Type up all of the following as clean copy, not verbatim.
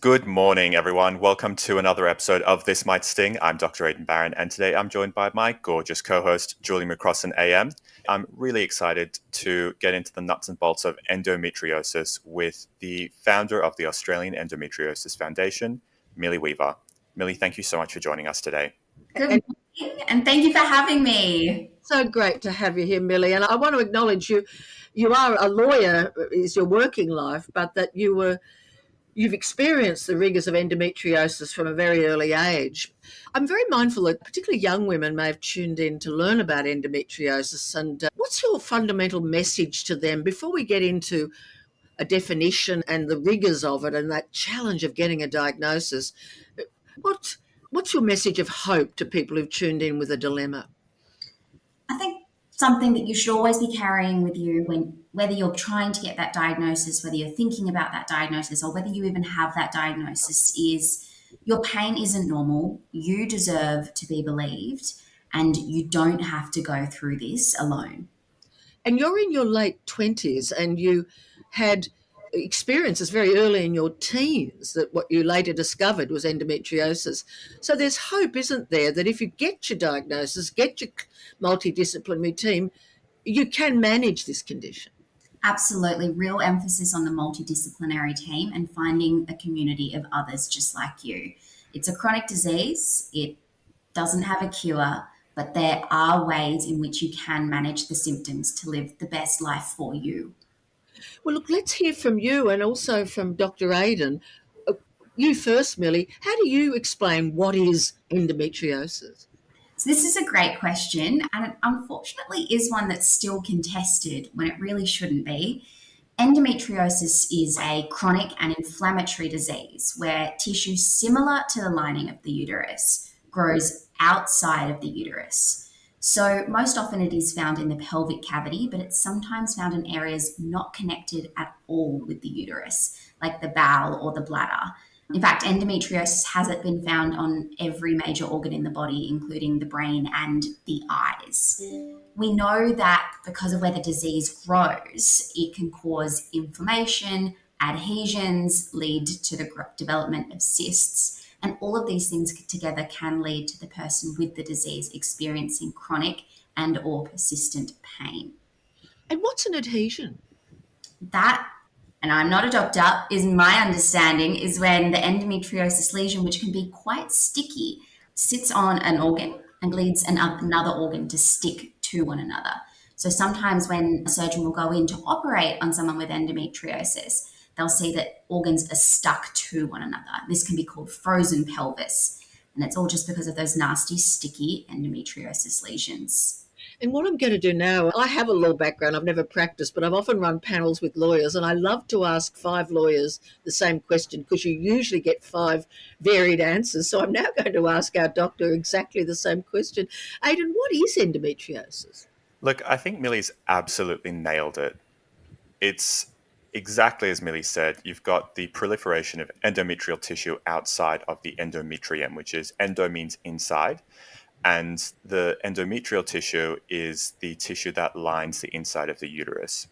Good morning, everyone. Welcome to another episode of This Might Sting. I'm Dr. Aidan Barron, and today I'm joined by my gorgeous co-host, Julie McCrossan AM. I'm really excited to get into the nuts and bolts of endometriosis with the founder of the Australian Endometriosis Foundation, Milli Weaver. Millie, thank you so much for joining us today. Good And morning, and thank you for having me. so great to have you here, Millie. And I want to acknowledge you. You are a lawyer, is your working life, but that you've experienced the rigors of endometriosis from a very early age. I'm very mindful that particularly young women may have tuned in to learn about endometriosis. And what's your fundamental message to them before we get into a definition and the rigors of it and that challenge of getting a diagnosis? What What's your message of hope to people who've tuned in with a dilemma? I think something that you should always be carrying with you when whether you're trying to get that diagnosis, whether you're thinking about that diagnosis, or whether you even have that diagnosis is your pain isn't normal. You deserve to be believed, and you don't have to go through this alone. And you're in your late 20s and you had experiences very early in your teens that what you later discovered was endometriosis. So there's hope, isn't there, that if you get your diagnosis, get your multidisciplinary team, you can manage this condition. Absolutely, real emphasis on the multidisciplinary team and finding a community of others just like you. It's a chronic disease. It doesn't have a cure, but there are ways in which you can manage the symptoms to live the best life for you. Well, look, let's hear from you and also from Dr. Aidan. Uh, You first, Millie. How do you explain what is endometriosis? So, this is a great question, and it unfortunately is one that's still contested when it really shouldn't be. Endometriosis is a chronic and inflammatory disease where tissue similar to the lining of the uterus grows outside of the uterus. So, most often it is found in the pelvic cavity, but it's sometimes found in areas not connected at all with the uterus, like the bowel or the bladder. In fact, endometriosis hasn't been found on every major organ in the body, including the brain and the eyes. We know that because of where the disease grows, it can cause inflammation, adhesions, lead to the development of cysts, and all of these things together can lead to the person with the disease experiencing chronic and or persistent pain. And what's an adhesion? That, and I'm not a doctor, is my understanding, is when the endometriosis lesion, which can be quite sticky, sits on an organ and leads another organ to stick to one another. So sometimes when a surgeon will go in to operate on someone with endometriosis, they'll see that organs are stuck to one another. This can be called frozen pelvis. And it's all just because of those nasty, sticky endometriosis lesions. And what I'm going to do now, I have a law background, I've never practiced, but I've often run panels with lawyers, and I love to ask five lawyers the same question because you usually get five varied answers. So I'm now going to ask our doctor exactly the same question. Aidan, what is endometriosis? Look, I think Millie's absolutely nailed it. It's exactly as Millie said. You've got the proliferation of endometrial tissue outside of the endometrium, which is endo means inside. And the endometrial tissue is the tissue that lines the inside of the uterus.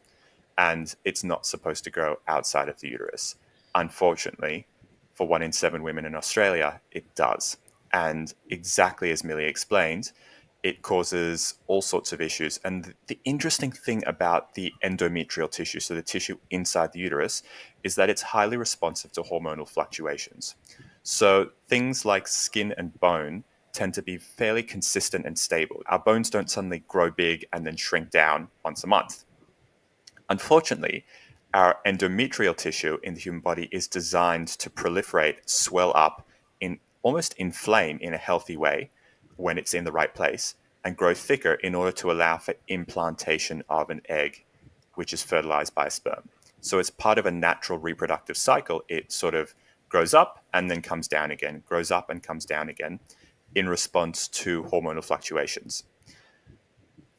And it's not supposed to grow outside of the uterus. Unfortunately, for 1 in 7 women in Australia, it does. And exactly as Millie explained, it causes all sorts of issues. And the interesting thing about the endometrial tissue, so the tissue inside the uterus, is that it's highly responsive to hormonal fluctuations. So things like skin and bone tend to be fairly consistent and stable. Our bones don't suddenly grow big and then shrink down once a month. Unfortunately, our endometrial tissue in the human body is designed to proliferate, swell up, almost inflame in a healthy way when it's in the right place, and grow thicker in order to allow for implantation of an egg, which is fertilized by sperm. So it's part of a natural reproductive cycle. It sort of grows up and then comes down again, grows up and comes down again in response to hormonal fluctuations.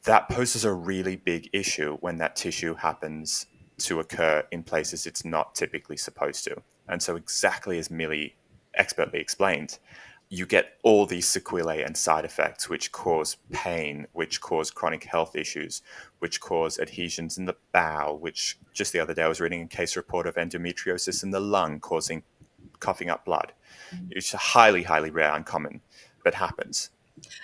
That poses a really big issue when that tissue happens to occur in places it's not typically supposed to. And so, exactly as Millie expertly explained, you get all these sequelae and side effects which cause pain, which cause chronic health issues, which cause adhesions in the bowel, which just the other day I was reading a case report of endometriosis in the lung causing coughing up blood. It's highly, highly rare, uncommon, but happens.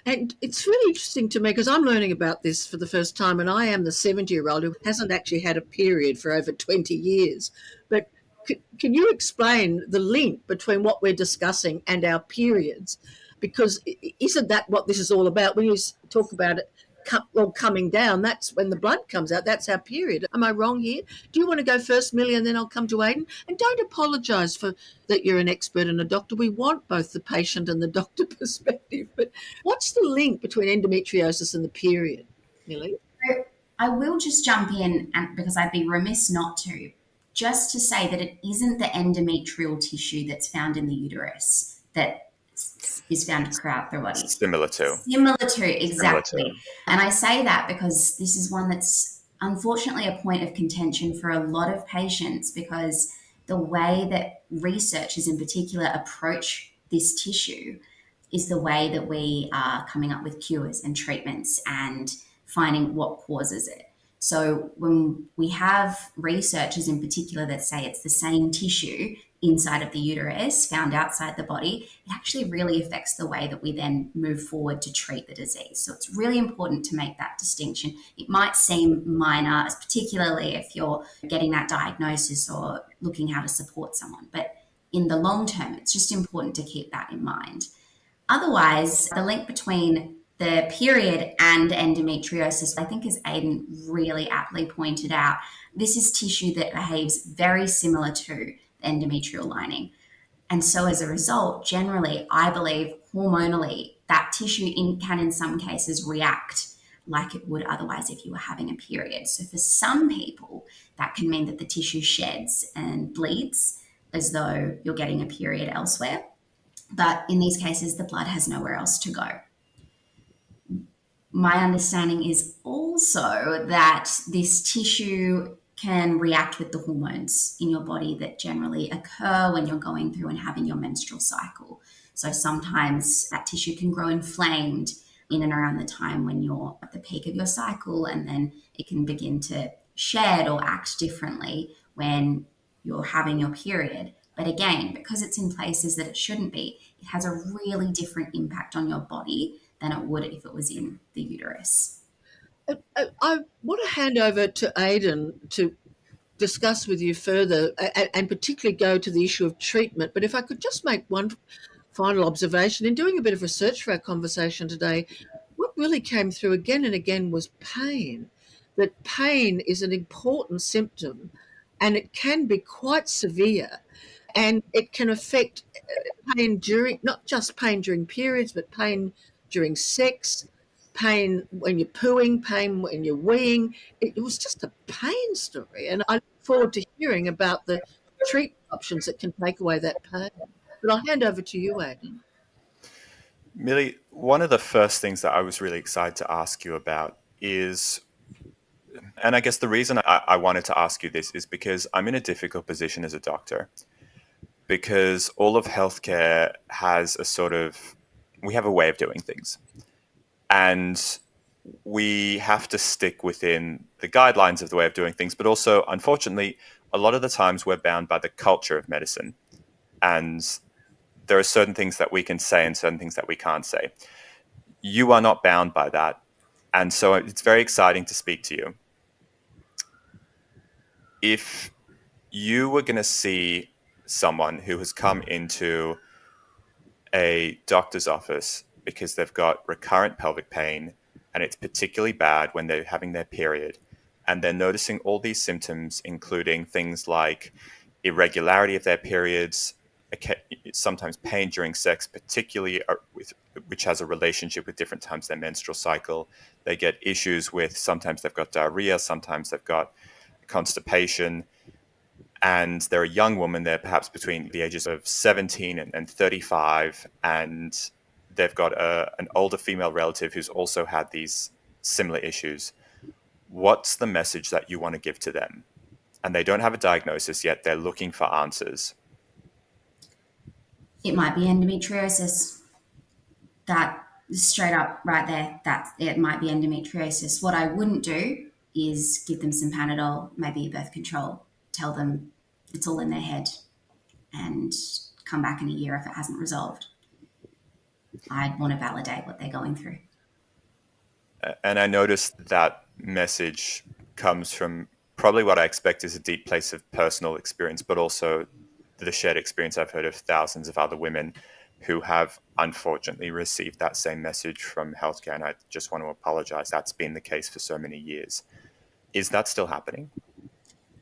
And it's really interesting to me because I'm learning about this for the first time, and I am the 70-year-old who hasn't actually had a period for over 20 years. But can you explain the link between what we're discussing and our periods? Because isn't that what this is all about? When you talk about it coming down, that's when the blood comes out. That's our period. Am I wrong here? Do you want to go first, Millie, and then I'll come to Aidan? And don't apologise for that you're an expert and a doctor. We want both the patient and the doctor perspective. But what's the link between endometriosis and the period, Millie? I will just jump in, and because I'd be remiss not to, just to say that it isn't the endometrial tissue that's found in the uterus that is found throughout the body. Similar to. Exactly. And I say that because this is one that's unfortunately a point of contention for a lot of patients, because the way that researchers in particular approach this tissue is the way that we are coming up with cures and treatments and finding what causes it. So when we have researchers in particular that say it's the same tissue inside of the uterus found outside the body, it actually really affects the way that we then move forward to treat the disease. So it's really important to make that distinction. It might seem minor, particularly if you're getting that diagnosis or looking how to support someone, but in the long term, it's just important to keep that in mind. Otherwise, the link between the period and endometriosis, I think, as Aidan really aptly pointed out, this is tissue that behaves very similar to the endometrial lining. And so as a result, generally, I believe hormonally, that tissue can in some cases react like it would otherwise if you were having a period. So for some people, that can mean that the tissue sheds and bleeds as though you're getting a period elsewhere. But in these cases, the blood has nowhere else to go. My understanding is also that this tissue can react with the hormones in your body that generally occur when you're going through and having your menstrual cycle. So sometimes that tissue can grow inflamed in and around the time when you're at the peak of your cycle, and then it can begin to shed or act differently when you're having your period. But again, because it's in places that it shouldn't be, it has a really different impact on your body than it would if it was in the uterus. I want to hand over to Aidan to discuss with you further and particularly go to the issue of treatment. But if I could just make one final observation. In doing a bit of research for our conversation today, what really came through again and again was pain. That pain is an important symptom and it can be quite severe, and it can affect pain during, not just pain during periods, but pain during sex, pain when you're pooing, pain when you're weeing. It was just a pain story. And I look forward to hearing about the treatment options that can take away that pain. But I'll hand over to you, Aidan. Millie, one of the first things that I was really excited to ask you about is, and I guess the reason I wanted to ask you this is because I'm in a difficult position as a doctor, because all of healthcare has a sort of, we have a way of doing things. And we have to stick within the guidelines of the way of doing things. But also, unfortunately, a lot of the times we're bound by the culture of medicine. And there are certain things that we can say and certain things that we can't say. You are not bound by that. And so it's very exciting to speak to you. If you were going to see someone who has come into a doctor's office because they've got recurrent pelvic pain and it's particularly bad when they're having their period, and they're noticing all these symptoms, including things like irregularity of their periods, sometimes pain during sex, particularly which has a relationship with different times of their menstrual cycle. They get issues with, sometimes they've got diarrhea, sometimes they've got constipation, and they're a young woman. They're perhaps between the ages of 17 and 35, and they've got an older female relative who's also had these similar issues. What's the message that you want to give to them? And they don't have a diagnosis yet. They're looking for answers. It might be endometriosis. That straight up right there, that it might be endometriosis. What I wouldn't do is give them some Panadol, maybe birth control, tell them it's all in their head, and come back in a year if it hasn't resolved. I'd want to validate what they're going through. And I noticed that message comes from probably what I expect is a deep place of personal experience, but also the shared experience I've heard of thousands of other women who have unfortunately received that same message from healthcare. And I just want to apologize. That's been the case for so many years. Is that still happening?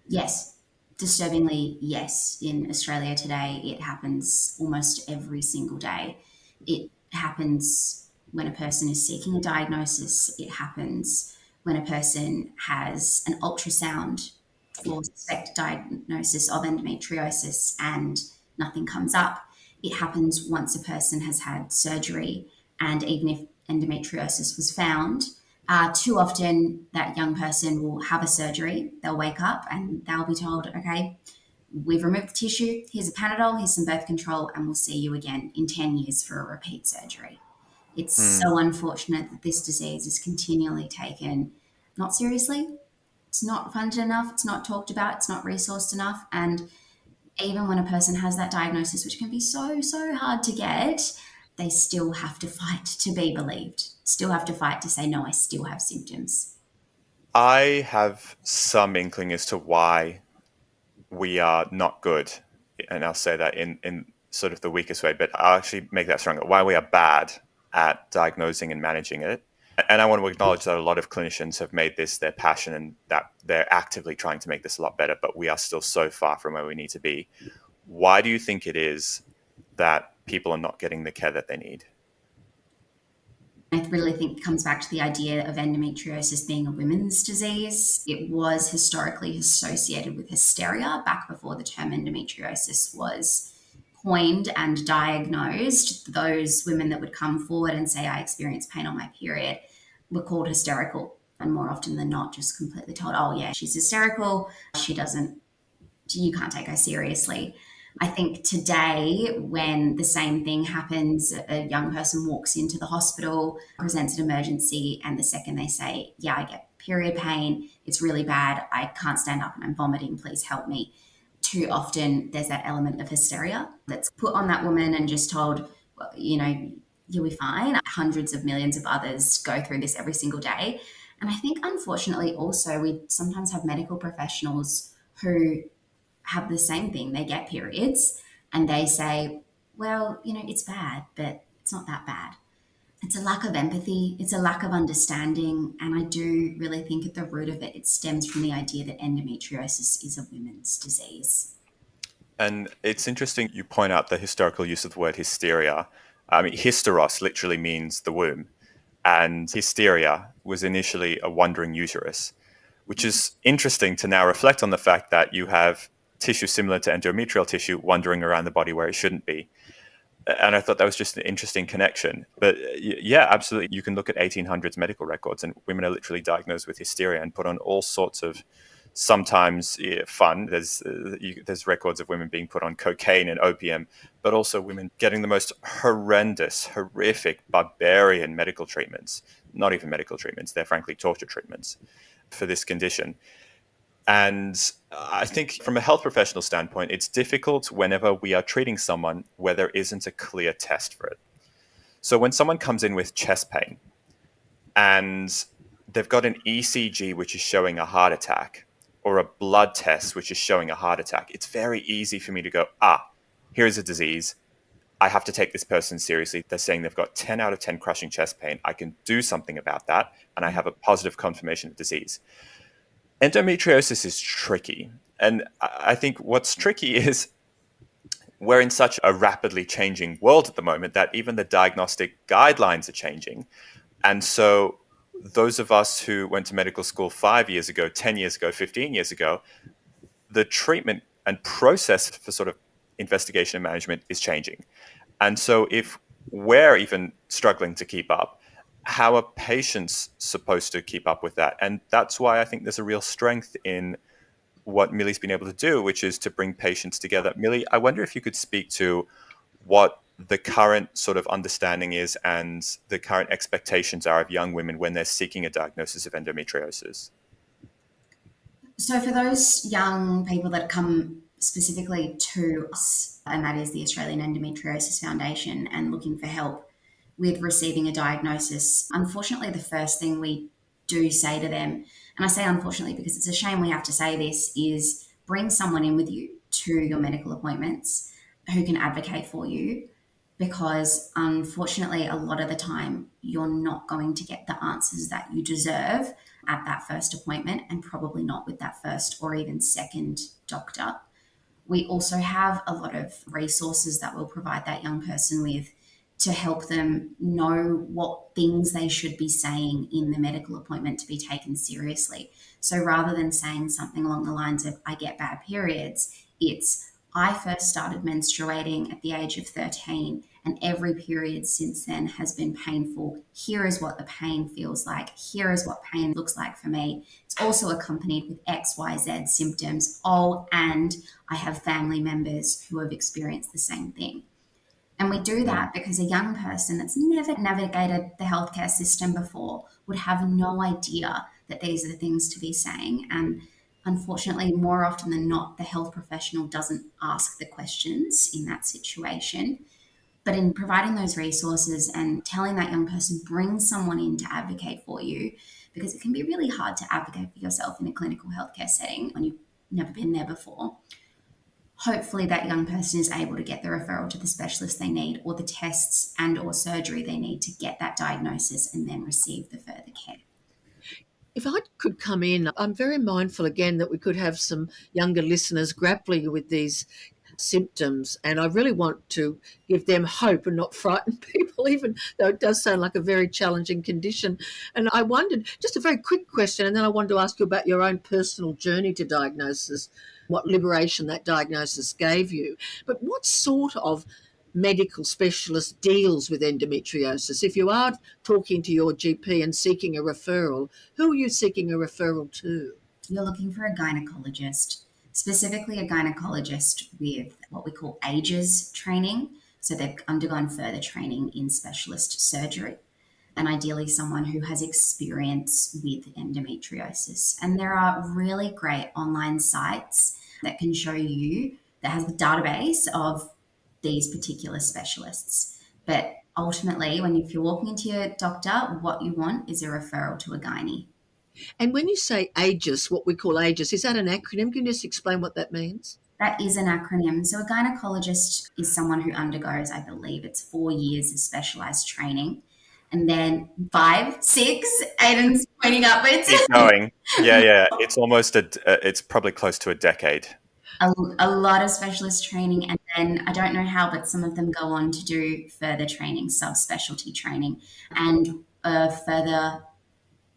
Yes, disturbingly, yes. In Australia today, it happens almost every single day. It happens when a person is seeking a diagnosis, it happens when a person has an ultrasound for suspected diagnosis of endometriosis and nothing comes up. It happens once a person has had surgery, and even if endometriosis was found, too often that young person will have a surgery, they'll wake up and they'll be told, okay, we've removed the tissue, here's a Panadol, here's some birth control, and we'll see you again in 10 years for a repeat surgery. It's so unfortunate that this disease is continually taken not seriously. It's not funded enough, it's not talked about, it's not resourced enough. And even when a person has that diagnosis, which can be so, so hard to get, they still have to fight to be believed, still have to fight to say, no, I still have symptoms. I have some inkling as to why we are not good. And I'll say that in sort of the weakest way, but I'll actually make that stronger. Why we are bad at diagnosing and managing it. And I want to acknowledge that a lot of clinicians have made this their passion and that they're actively trying to make this a lot better, but we are still so far from where we need to be. Why do you think it is that people are not getting the care that they need? I really think it comes back to the idea of endometriosis being a women's disease. It was historically associated with hysteria back before the term endometriosis was coined and diagnosed. Those women that would come forward and say, I experience pain on my period, were called hysterical. And more often than not, just completely told, oh, yeah, she's hysterical. You can't take her seriously. I think today, when the same thing happens, a young person walks into the hospital, presents an emergency, and the second they say, yeah, I get period pain, it's really bad, I can't stand up and I'm vomiting, please help me. Too often, there's that element of hysteria that's put on that woman and just told, well, you'll be fine. Hundreds of millions of others go through this every single day. And I think, unfortunately, also, we sometimes have medical professionals who have the same thing. They get periods and they say, well, it's bad, but it's not that bad. It's a lack of empathy. It's a lack of understanding. And I do really think at the root of it, it stems from the idea that endometriosis is a women's disease. And it's interesting you point out the historical use of the word hysteria. I mean, hysteros literally means the womb. And hysteria was initially a wandering uterus, which is interesting to now reflect on the fact that you have tissue similar to endometrial tissue wandering around the body where it shouldn't be. And I thought that was just an interesting connection. But yeah, absolutely. You can look at 1800s medical records and women are literally diagnosed with hysteria and put on all sorts of sometimes fun. There's records of women being put on cocaine and opium, but also women getting the most horrendous, horrific, barbarian medical treatments. Not even medical treatments. They're frankly torture treatments for this condition. And I think from a health professional standpoint, it's difficult whenever we are treating someone where there isn't a clear test for it. So when someone comes in with chest pain and they've got an ECG which is showing a heart attack or a blood test which is showing a heart attack, it's very easy for me to go, here's a disease. I have to take this person seriously. They're saying they've got 10 out of 10 crushing chest pain. I can do something about that. And I have a positive confirmation of disease. Endometriosis is tricky. And I think what's tricky is we're in such a rapidly changing world at the moment that even the diagnostic guidelines are changing. And so those of us who went to medical school 5 years ago, 10 years ago, 15 years ago, the treatment and process for sort of investigation and management is changing. And so if we're even struggling to keep up, how are patients supposed to keep up with that? And that's why I think there's a real strength in what Millie's been able to do, which is to bring patients together. Millie, I wonder if you could speak to what the current sort of understanding is and the current expectations are of young women when they're seeking a diagnosis of endometriosis. So for those young people that come specifically to us, and that is the Australian Endometriosis Foundation, and looking for help with receiving a diagnosis, unfortunately, the first thing we do say to them, and I say unfortunately because it's a shame we have to say this, is bring someone in with you to your medical appointments who can advocate for you, because unfortunately, a lot of the time, you're not going to get the answers that you deserve at that first appointment, and probably not with that first or even second doctor. We also have a lot of resources that we'll provide that young person with to help them know what things they should be saying in the medical appointment to be taken seriously. So rather than saying something along the lines of, I get bad periods, it's, I first started menstruating at the age of 13, and every period since then has been painful. Here is what the pain feels like. Here is what pain looks like for me. It's also accompanied with XYZ symptoms. Oh, and I have family members who have experienced the same thing. And we do that because a young person that's never navigated the healthcare system before would have no idea that these are the things to be saying. And unfortunately, more often than not, the health professional doesn't ask the questions in that situation. But in providing those resources and telling that young person, bring someone in to advocate for you, because it can be really hard to advocate for yourself in a clinical healthcare setting when you've never been there before. Hopefully that young person is able to get the referral to the specialist they need, or the tests and or surgery they need to get that diagnosis and then receive the further care. If I could come in, I'm very mindful again that we could have some younger listeners grappling with these symptoms, and I really want to give them hope and not frighten people, even though it does sound like a very challenging condition. And I wondered, just a very quick question, and then I wanted to ask you about your own personal journey to diagnosis, what liberation that diagnosis gave you. But what sort of medical specialist deals with endometriosis? If you are talking to your GP and seeking a referral, who are you seeking a referral to? You're looking for a gynecologist, specifically a gynecologist with what we call AGES training. So they've undergone further training in specialist surgery, and ideally someone who has experience with endometriosis. And there are really great online sites that can show you, that has a database of these particular specialists. But ultimately, if you're walking into your doctor, what you want is a referral to a gynae. And when you say AGES, what we call AGES, is that an acronym? Can you just explain what that means? That is an acronym. So a gynecologist is someone who undergoes, I believe it's 4 years of specialized training. And then 5, 6, Aidan's pointing upwards. Keep going. Yeah. It's probably close to a decade. A lot of specialist training, and then I don't know how, but some of them go on to do further training, subspecialty training, and further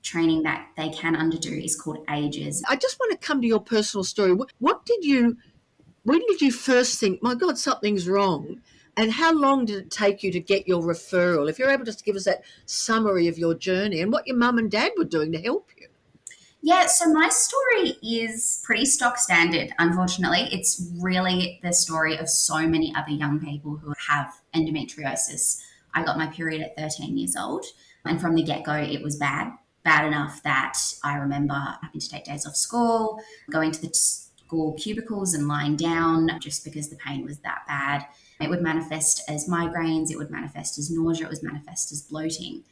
training that they can underdo is called AGES. I just want to come to your personal story. When did you first think, my God, something's wrong? And how long did it take you to get your referral? If you're able just to give us that summary of your journey and what your mum and dad were doing to help you. Yeah, so my story is pretty stock standard, unfortunately. It's really the story of so many other young people who have endometriosis. I got my period at 13 years old, and from the get-go, it was bad enough that I remember having to take days off school, going to the school cubicles and lying down just because the pain was that bad. It would manifest as migraines, it would manifest as nausea, it would manifest as bloating.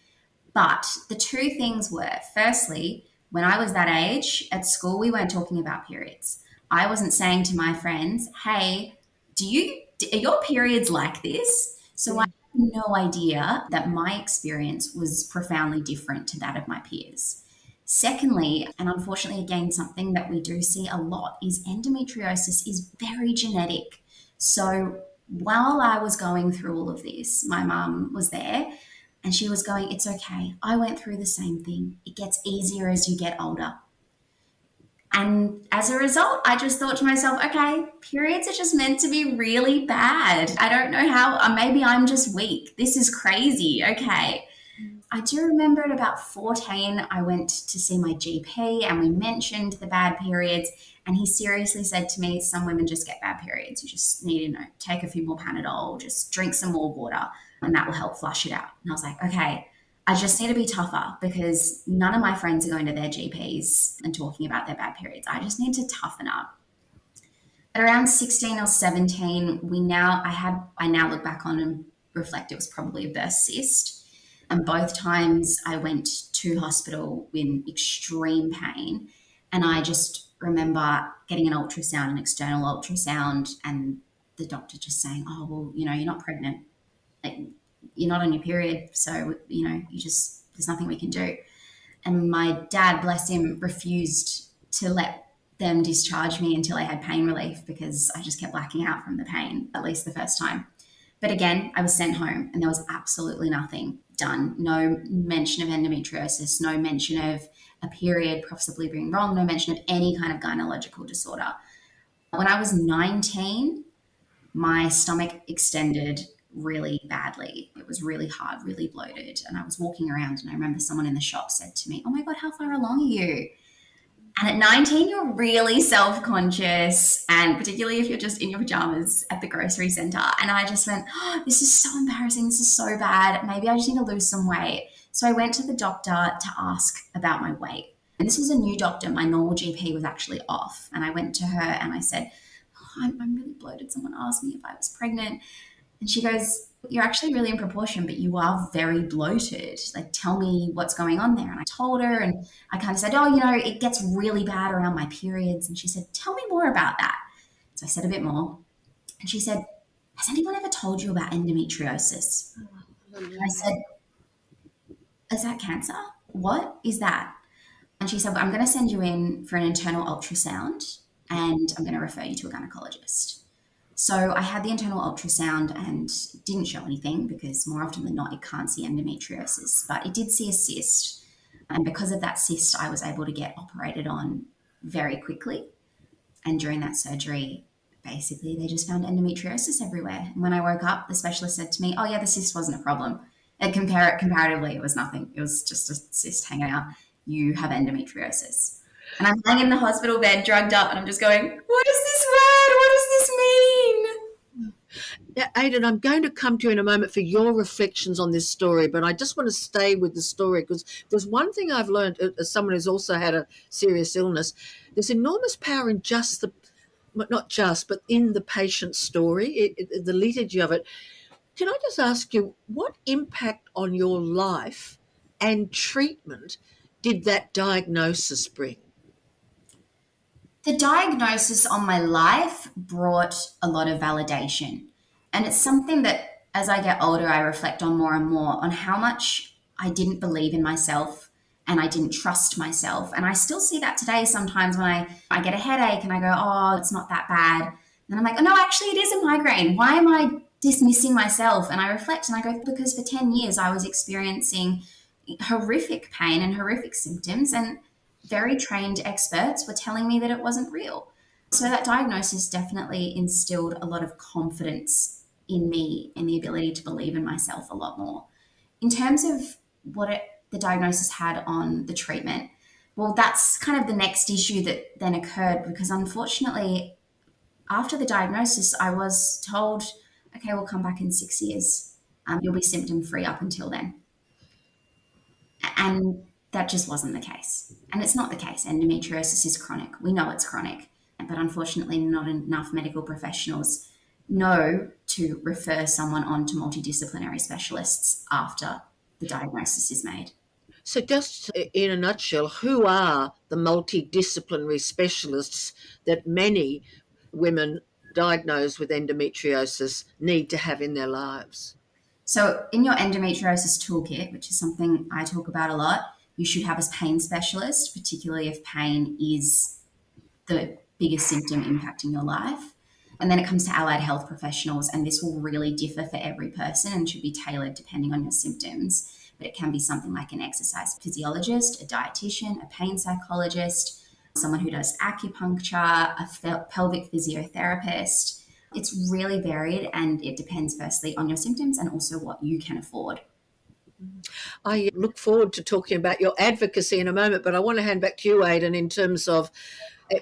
But the two things were, firstly, when I was that age at school, we weren't talking about periods. I wasn't saying to my friends, hey, are your periods like this? So I had no idea that my experience was profoundly different to that of my peers. Secondly, and unfortunately, again, something that we do see a lot is endometriosis is very genetic. So while I was going through all of this, my mum was there and she was going, it's okay. I went through the same thing. It gets easier as you get older. And as a result, I just thought to myself, okay, periods are just meant to be really bad. I don't know how, maybe I'm just weak. This is crazy. Okay. I do remember at about 14, I went to see my GP and we mentioned the bad periods. And he seriously said to me, some women just get bad periods. You just need to take a few more Panadol, just drink some more water, and that will help flush it out. And I was like, okay, I just need to be tougher because none of my friends are going to their GPs and talking about their bad periods. I just need to toughen up. At around 16 or 17, I now look back on and reflect it was probably a burst cyst. And both times I went to hospital in extreme pain. And I just remember getting an ultrasound, an external ultrasound, and the doctor just saying, "Oh, well, you're not pregnant. Like, you're not on your period. So, there's nothing we can do." And my dad, bless him, refused to let them discharge me until I had pain relief because I just kept blacking out from the pain, at least the first time. But again, I was sent home and there was absolutely nothing done. No mention of endometriosis, no mention of a period possibly being wrong, no mention of any kind of gynecological disorder. When I was 19, my stomach extended really badly. It was really hard, really bloated. And I was walking around and I remember someone in the shop said to me, "Oh my God, how far along are you?" And at 19, you're really self-conscious, and particularly if you're just in your pajamas at the grocery center. And I just went, "Oh, this is so embarrassing. This is so bad. Maybe I just need to lose some weight." So I went to the doctor to ask about my weight. And this was a new doctor. My normal GP was actually off. And I went to her and I said, "Oh, I'm really bloated. Someone asked me if I was pregnant." And she goes, "You're actually really in proportion, but you are very bloated. Like, tell me what's going on there." And I told her, and I kind of said, "Oh, it gets really bad around my periods." And she said, "Tell me more about that." So I said a bit more. And she said, "Has anyone ever told you about endometriosis?" And I said, "Is that cancer? What is that?" And she said, "Well, I'm going to send you in for an internal ultrasound and I'm going to refer you to a gynecologist." So I had the internal ultrasound and it didn't show anything because more often than not, it can't see endometriosis, but it did see a cyst. And because of that cyst, I was able to get operated on very quickly. And during that surgery, basically, they just found endometriosis everywhere. And when I woke up, the specialist said to me, "Oh, yeah, the cyst wasn't a problem." And comparatively, it was nothing. It was just a cyst hanging out. "You have endometriosis." And I'm lying in the hospital bed, drugged up, and I'm just going, "What is this word? What does this mean?" Yeah, Aidan, I'm going to come to you in a moment for your reflections on this story, but I just want to stay with the story because there's one thing I've learned as someone who's also had a serious illness. There's enormous power in just not just, but in the patient's story, the liturgy of it. Can I just ask you, what impact on your life and treatment did that diagnosis bring? The diagnosis on my life brought a lot of validation. And it's something that as I get older, I reflect on more and more on how much I didn't believe in myself and I didn't trust myself. And I still see that today sometimes when I get a headache and I go, "Oh, it's not that bad." And I'm like, "Oh, no, actually, it is a migraine. Why am I dismissing myself?" And I reflect and I go, "Because for 10 years, I was experiencing horrific pain and horrific symptoms. And very trained experts were telling me that it wasn't real." So that diagnosis definitely instilled a lot of confidence in me and the ability to believe in myself a lot more. In terms of the diagnosis had on the treatment, well, that's kind of the next issue that then occurred because unfortunately, after the diagnosis, I was told, "Okay, we'll come back in 6 years. You'll be symptom free up until then." And that just wasn't the case. And it's not the case. Endometriosis is chronic. We know it's chronic. But unfortunately, not enough medical professionals know to refer someone on to multidisciplinary specialists after the diagnosis is made. So just in a nutshell, who are the multidisciplinary specialists that many women diagnosed with endometriosis need to have in their lives? So, in your endometriosis toolkit, which is something I talk about a lot, you should have a pain specialist, particularly if pain is the biggest symptom impacting your life. And then it comes to allied health professionals, and this will really differ for every person and should be tailored depending on your symptoms. But it can be something like an exercise physiologist, a dietitian, a pain psychologist, someone who does acupuncture, a pelvic physiotherapist. It's really varied and it depends firstly on your symptoms and also what you can afford. I look forward to talking about your advocacy in a moment, but I want to hand back to you, Aidan, in terms of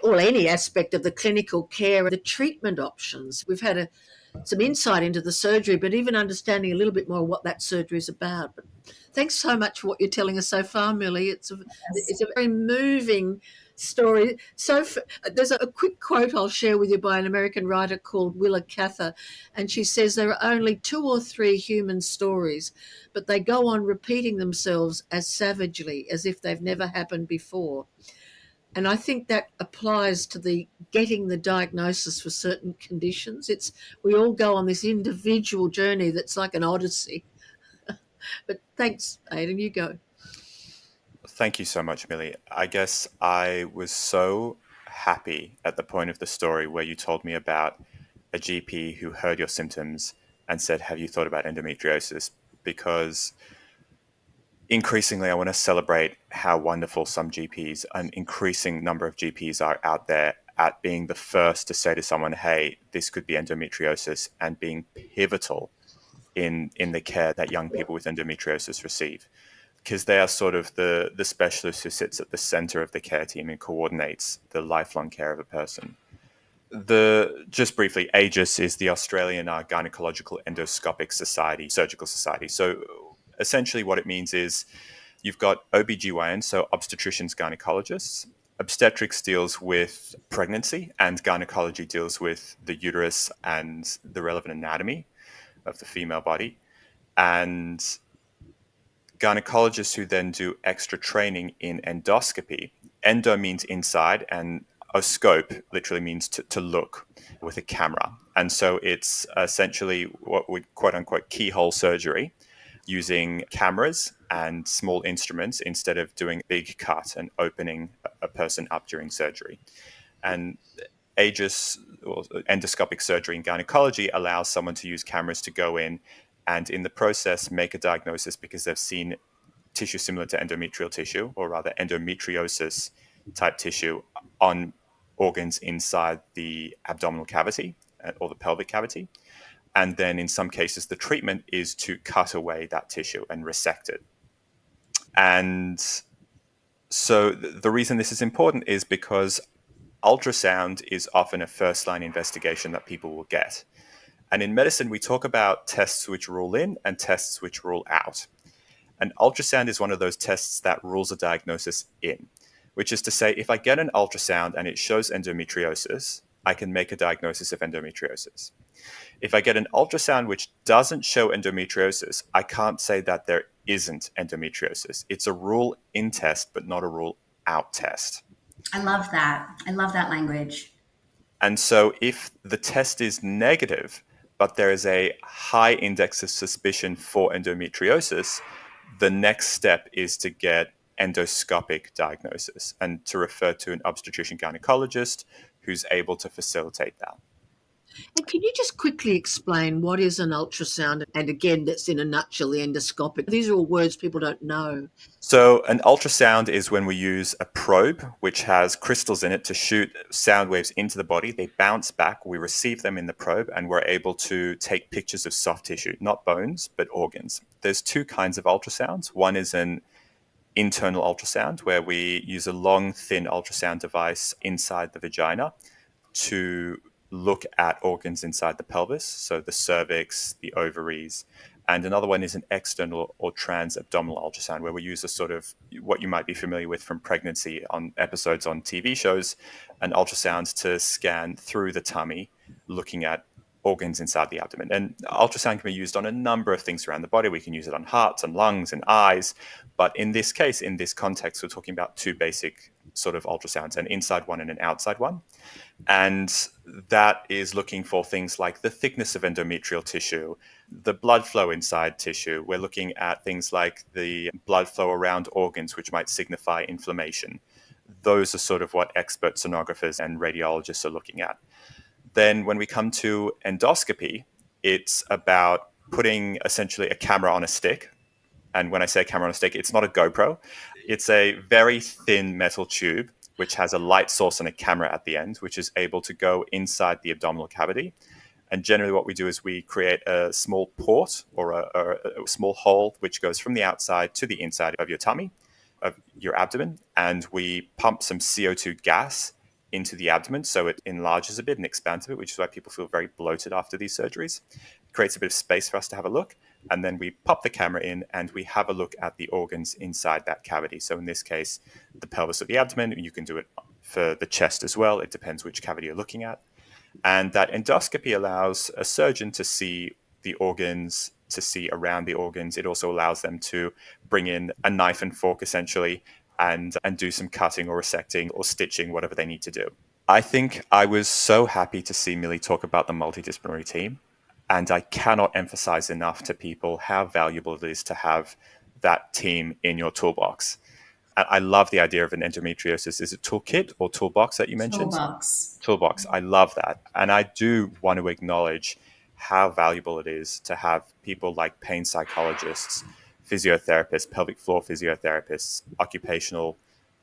any aspect of the clinical care, the treatment options. We've had some insight into the surgery, but even understanding a little bit more what that surgery is about. But thanks so much for what you're telling us so far, Millie. It's a very moving story. So there's a quick quote I'll share with you by an American writer called Willa Cather, and she says there are only 2 or 3 human stories, but they go on repeating themselves as savagely as if they've never happened before. And I think that applies to the getting the diagnosis for certain conditions. We all go on this individual journey that's like an odyssey. But thanks, Aidan, you go. Thank you so much, Millie. I guess I was so happy at the point of the story where you told me about a GP who heard your symptoms and said, "Have you thought about endometriosis?" Because increasingly, I want to celebrate how wonderful some GPs, an increasing number of GPs, are out there at being the first to say to someone, "Hey, this could be endometriosis," and being pivotal in the care that young people with endometriosis receive, because they are sort of the specialist who sits at the center of the care team and coordinates the lifelong care of a person. Just briefly, AGES is the Australian Gynecological Endoscopic Society, Surgical Society. So essentially what it means is you've got OBGYN, so obstetricians, gynecologists. Obstetrics deals with pregnancy, and gynecology deals with the uterus and the relevant anatomy of the female body. And gynecologists who then do extra training in endoscopy. Endo means inside, and oscope literally means to look with a camera. And so it's essentially what we quote unquote keyhole surgery, using cameras and small instruments instead of doing a big cut and opening a person up during surgery. And AGES, or endoscopic surgery in gynecology, allows someone to use cameras to go in and in the process make a diagnosis because they've seen tissue similar to endometrial tissue, or rather endometriosis type tissue, on organs inside the abdominal cavity or the pelvic cavity. And then in some cases, the treatment is to cut away that tissue and resect it. And so the reason this is important is because ultrasound is often a first-line investigation that people will get. And in medicine, we talk about tests which rule in and tests which rule out. And ultrasound is one of those tests that rules a diagnosis in, which is to say, if I get an ultrasound and it shows endometriosis, I can make a diagnosis of endometriosis. If I get an ultrasound which doesn't show endometriosis, I can't say that there isn't endometriosis. It's a rule in test, but not a rule out test. I love that. I love that language. And so if the test is negative, but there is a high index of suspicion for endometriosis, the next step is to get endoscopic diagnosis and to refer to an obstetrician gynecologist who's able to facilitate that. And can you just quickly explain what is an ultrasound? And again, that's in a nutshell, the endoscopic. These are all words people don't know. So an ultrasound is when we use a probe which has crystals in it to shoot sound waves into the body. They bounce back, we receive them in the probe, and we're able to take pictures of soft tissue, not bones, but organs. There's 2 kinds of ultrasounds. One is an internal ultrasound, where we use a long, thin ultrasound device inside the vagina to look at organs inside the pelvis, so the cervix, the ovaries. And another one is an external or trans-abdominal ultrasound, where we use a sort of what you might be familiar with from pregnancy on episodes on TV shows, an ultrasound to scan through the tummy, looking at organs inside the abdomen. And ultrasound can be used on a number of things around the body. We can use it on hearts and lungs and eyes. But in this case, in this context, we're talking about 2 basic sort of ultrasounds, an inside one and an outside one. And that is looking for things like the thickness of endometrial tissue, the blood flow inside tissue. We're looking at things like the blood flow around organs, which might signify inflammation. Those are sort of what expert sonographers and radiologists are looking at. Then when we come to endoscopy, it's about putting essentially a camera on a stick. And when I say camera on a stick, it's not a GoPro. It's a very thin metal tube which has a light source and a camera at the end, which is able to go inside the abdominal cavity. And generally what we do is we create a small port or a small hole which goes from the outside to the inside of your tummy, of your abdomen, and we pump some CO2 gas into the abdomen so it enlarges a bit and expands a bit, which is why people feel very bloated after these surgeries. It creates a bit of space for us to have a look. And then we pop the camera in and we have a look at the organs inside that cavity. So in this case, the pelvis or the abdomen. You can do it for the chest as well. It depends which cavity you're looking at. And that endoscopy allows a surgeon to see the organs, to see around the organs. It also allows them to bring in a knife and fork, essentially, and do some cutting or resecting or stitching, whatever they need to do. I think I was so happy to see Millie talk about the multidisciplinary team. And I cannot emphasize enough to people how valuable it is to have that team in your toolbox. I love the idea of an endometriosis. Is it toolkit or toolbox that you mentioned? Toolbox. Toolbox. I love that. And I do want to acknowledge how valuable it is to have people like pain psychologists, physiotherapists, pelvic floor physiotherapists, occupational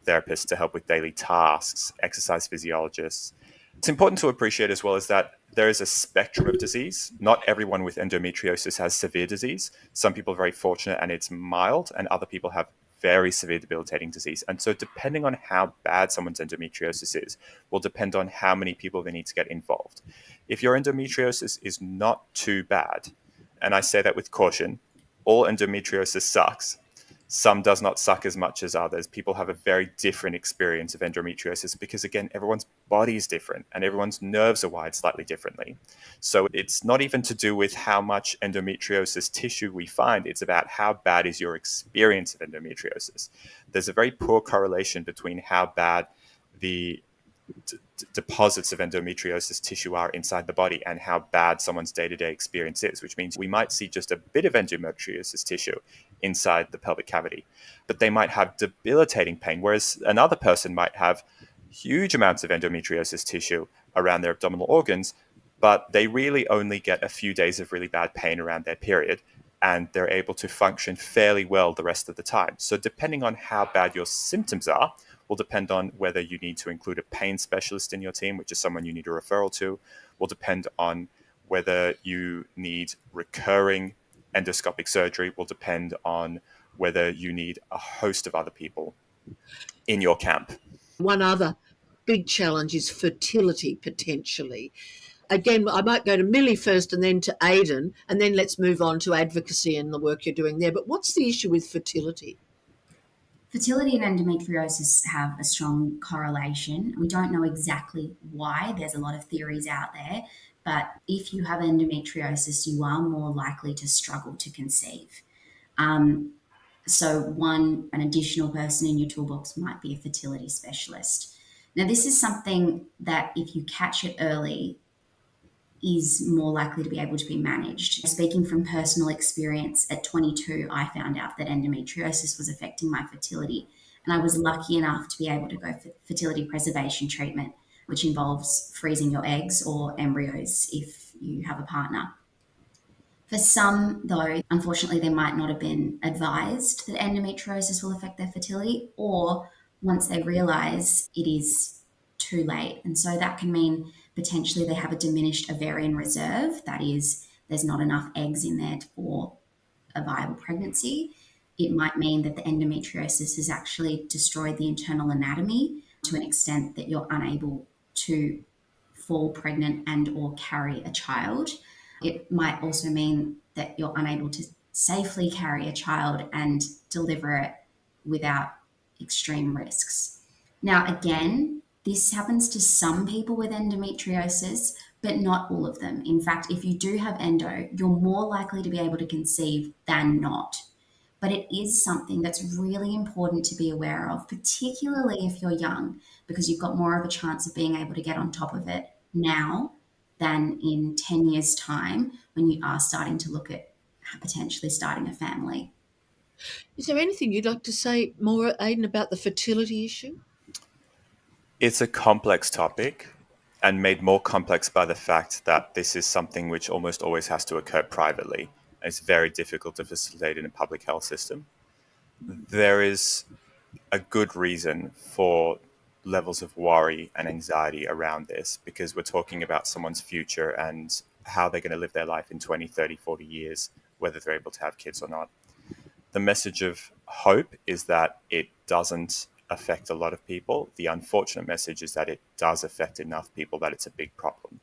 therapists to help with daily tasks, exercise physiologists. It's important to appreciate as well is that there is a spectrum of disease. Not everyone with endometriosis has severe disease. Some people are very fortunate and it's mild, and other people have very severe debilitating disease. And so depending on how bad someone's endometriosis is, will depend on how many people they need to get involved. If your endometriosis is not too bad, and I say that with caution, all endometriosis sucks. Some does not suck as much as others. People have a very different experience of endometriosis because, again, everyone's body is different and everyone's nerves are wired slightly differently. So it's not even to do with how much endometriosis tissue we find. It's about how bad is your experience of endometriosis. There's a very poor correlation between how bad the deposits of endometriosis tissue are inside the body and how bad someone's day-to-day experience is, which means we might see just a bit of endometriosis tissue inside the pelvic cavity, but they might have debilitating pain, whereas another person might have huge amounts of endometriosis tissue around their abdominal organs, but they really only get a few days of really bad pain around their period, and they're able to function fairly well the rest of the time. So depending on how bad your symptoms are, will depend on whether you need to include a pain specialist in your team, which is someone you need a referral to, will depend on whether you need recurring endoscopic surgery, will depend on whether you need a host of other people in your camp. One other big challenge is fertility, potentially. Again, I might go to Millie first and then to Aidan, and then let's move on to advocacy and the work you're doing there. But what's the issue with fertility? Fertility and endometriosis have a strong correlation. We don't know exactly why. There's a lot of theories out there. But if you have endometriosis, you are more likely to struggle to conceive. So, an additional person in your toolbox might be a fertility specialist. Now, this is something that if you catch it early, is more likely to be able to be managed. Speaking from personal experience, at 22, I found out that endometriosis was affecting my fertility. And I was lucky enough to be able to go for fertility preservation treatment, which involves freezing your eggs or embryos if you have a partner. For some, though, unfortunately, they might not have been advised that endometriosis will affect their fertility, or once they realize it is too late. And so that can mean potentially they have a diminished ovarian reserve. That is, there's not enough eggs in there for a viable pregnancy. It might mean that the endometriosis has actually destroyed the internal anatomy to an extent that you're unable to fall pregnant and or carry a child. It might also mean that you're unable to safely carry a child and deliver it without extreme risks. Now, again, this happens to some people with endometriosis, but not all of them. In fact, if you do have endo, you're more likely to be able to conceive than not. But it is something that's really important to be aware of, particularly if you're young, because you've got more of a chance of being able to get on top of it now than in 10 years' time when you are starting to look at potentially starting a family. Is there anything you'd like to say more, Aidan, about the fertility issue? It's a complex topic and made more complex by the fact that this is something which almost always has to occur privately. It's very difficult to facilitate in a public health system. There is a good reason for levels of worry and anxiety around this because we're talking about someone's future and how they're going to live their life in 20, 30, 40 years, whether they're able to have kids or not. The message of hope is that it doesn't affect a lot of people. The unfortunate message is that it does affect enough people that it's a big problem.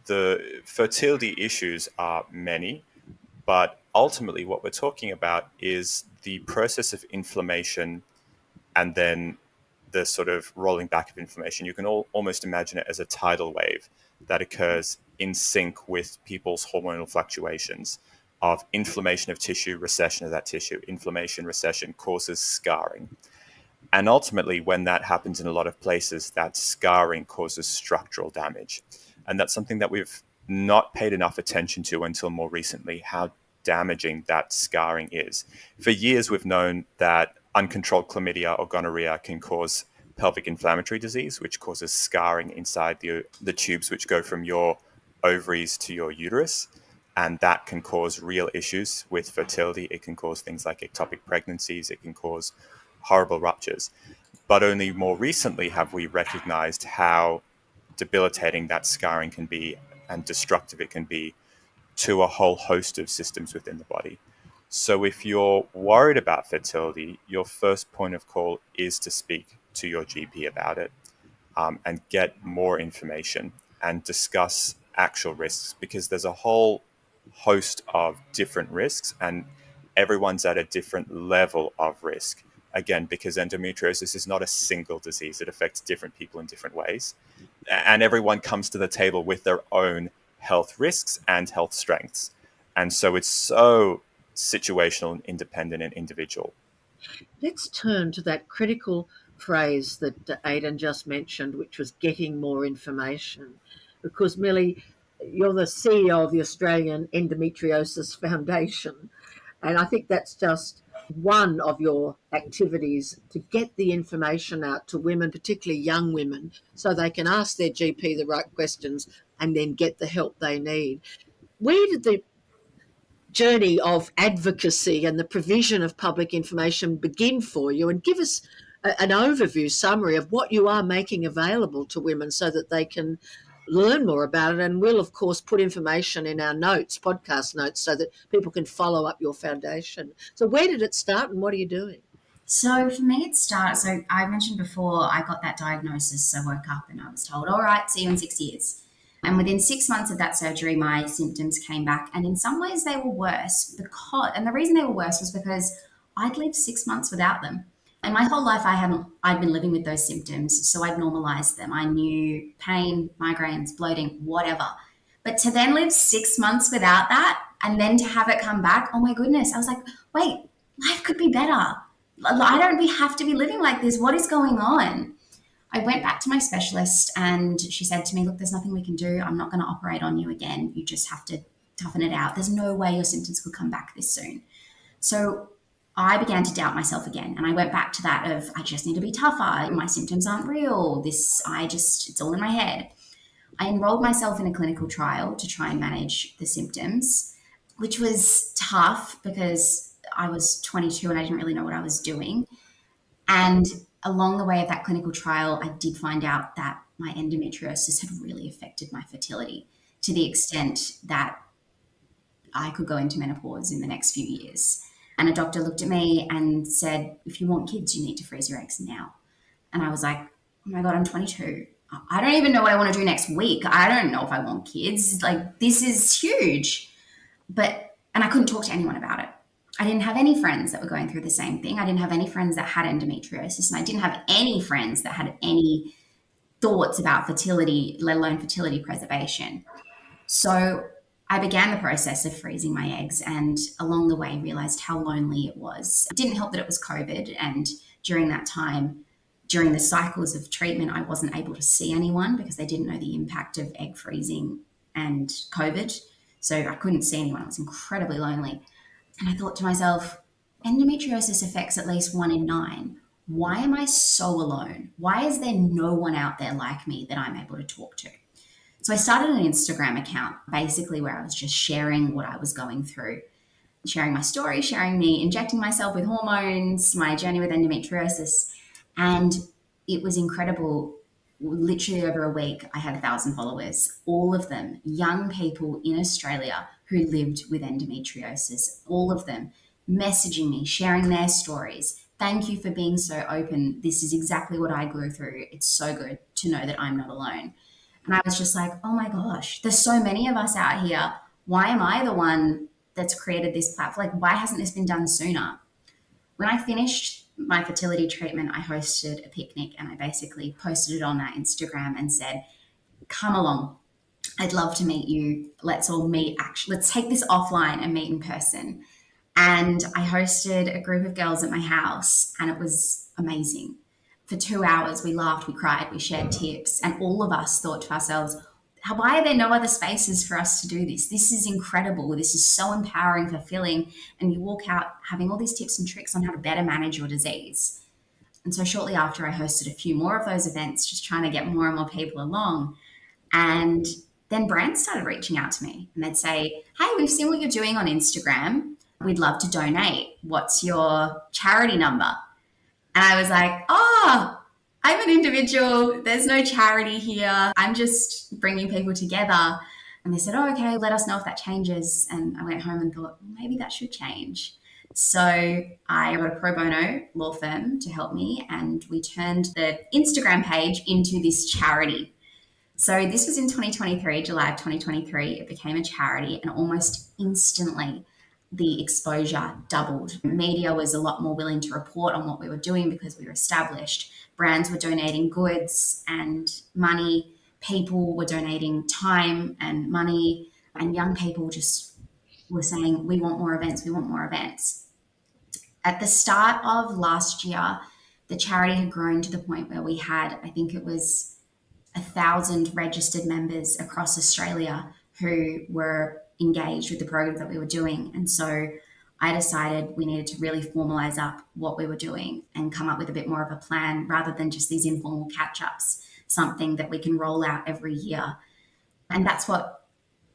The fertility issues are many, but ultimately what we're talking about is the process of inflammation and then the sort of rolling back of inflammation, you can almost imagine it as a tidal wave that occurs in sync with people's hormonal fluctuations of inflammation of tissue, recession of that tissue. Inflammation, recession causes scarring. And ultimately, when that happens in a lot of places, that scarring causes structural damage. And that's something that we've not paid enough attention to until more recently, how damaging that scarring is. For years, we've known that uncontrolled chlamydia or gonorrhea can cause pelvic inflammatory disease, which causes scarring inside the tubes which go from your ovaries to your uterus. And that can cause real issues with fertility. It can cause things like ectopic pregnancies. It can cause horrible ruptures. But only more recently have we recognized how debilitating that scarring can be and destructive it can be to a whole host of systems within the body. So if you're worried about fertility, your first point of call is to speak to your GP about it, and get more information and discuss actual risks, because there's a whole host of different risks and everyone's at a different level of risk. Again, because endometriosis is not a single disease, it affects different people in different ways. And everyone comes to the table with their own health risks and health strengths. And so it's so situational and independent and individual. Let's turn to that critical phrase that Aidan just mentioned, which was getting more information. Because, Millie, you're the CEO of the Australian Endometriosis Foundation, and I think that's just one of your activities to get the information out to women, particularly young women, so they can ask their GP the right questions and then get the help they need. Where did the journey of advocacy and the provision of public information begin for you? And give us an overview summary of what you are making available to women so that they can learn more about it. And we'll, of course, put information in our notes, podcast notes, so that people can follow up your foundation. So where did it start and what are you doing? So for me, it started. So I mentioned before I got that diagnosis. I woke up and I was told, all right, see you in 6 years. And within 6 months of that surgery, my symptoms came back. And in some ways, they were worse. And the reason they were worse was because I'd lived 6 months without them. And my whole life, I'd been living with those symptoms. So I'd normalized them. I knew pain, migraines, bloating, whatever. But to then live 6 months without that and then to have it come back, oh my goodness, I was like, wait, life could be better. I don't have to be living like this. What is going on? I went back to my specialist and she said to me, look, there's nothing we can do. I'm not going to operate on you again. You just have to toughen it out. There's no way your symptoms could come back this soon. So I began to doubt myself again. And I went back to that of, I just need to be tougher. My symptoms aren't real. It's all in my head. I enrolled myself in a clinical trial to try and manage the symptoms, which was tough because I was 22 and I didn't really know what I was doing. And along the way of that clinical trial, I did find out that my endometriosis had really affected my fertility to the extent that I could go into menopause in the next few years. And a doctor looked at me and said, if you want kids, you need to freeze your eggs now. And I was like, oh my God, I'm 22. I don't even know what I want to do next week. I don't know if I want kids. Like, this is huge. And I couldn't talk to anyone about it. I didn't have any friends that were going through the same thing. I didn't have any friends that had endometriosis, and I didn't have any friends that had any thoughts about fertility, let alone fertility preservation. So I began the process of freezing my eggs, and along the way realized how lonely it was. It didn't help that it was COVID, and during that time, during the cycles of treatment, I wasn't able to see anyone because they didn't know the impact of egg freezing and COVID. So I couldn't see anyone. I was incredibly lonely. And I thought to myself, endometriosis affects at least 1 in 9. Why am I so alone? Why is there no one out there like me that I'm able to talk to? So I started an Instagram account, basically where I was just sharing what I was going through, sharing my story, sharing me injecting myself with hormones, my journey with endometriosis. And it was incredible. Literally over a week, I had 1,000 followers, all of them young people in Australia who lived with endometriosis, all of them messaging me, sharing their stories. Thank you for being so open. This is exactly what I grew through. It's so good to know that I'm not alone. And I was just like, oh my gosh, there's so many of us out here. Why am I the one that's created this platform? Like, why hasn't this been done sooner? When I finished my fertility treatment, I hosted a picnic and I basically posted it on our Instagram and said, come along. I'd love to meet you. Let's all meet. Actually, let's take this offline and meet in person. And I hosted a group of girls at my house, and it was amazing. For 2 hours, we laughed, we cried, we shared tips, and all of us thought to ourselves, why are there no other spaces for us to do this? This is incredible. This is so empowering, fulfilling. And you walk out having all these tips and tricks on how to better manage your disease. And so shortly after, I hosted a few more of those events, just trying to get more and more people along. And then brands started reaching out to me and they'd say, hey, we've seen what you're doing on Instagram. We'd love to donate. What's your charity number? And I was like, oh, I'm an individual. There's no charity here. I'm just bringing people together. And they said, oh, okay, let us know if that changes. And I went home and thought, maybe that should change. So I got a pro bono law firm to help me, and we turned the Instagram page into this charity. So this was in 2023, July of 2023. It became a charity, and almost instantly the exposure doubled. Media was a lot more willing to report on what we were doing because we were established. Brands were donating goods and money. People were donating time and money, and young people just were saying, we want more events, we want more events. At the start of last year, the charity had grown to the point where we had, I think it was 1,000 registered members across Australia who were engaged with the program that we were doing. And so I decided we needed to really formalize up what we were doing and come up with a bit more of a plan rather than just these informal catch-ups, something that we can roll out every year. And that's what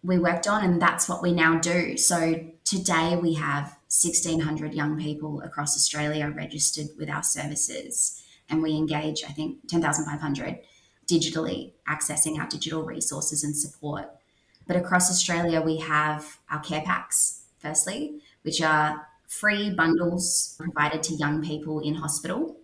we worked on, and that's what we now do. So today we have 1,600 young people across Australia registered with our services, and we engage, I think, 10,500 digitally, accessing our digital resources and support. But across Australia, we have our care packs, firstly, which are free bundles provided to young people in hospital.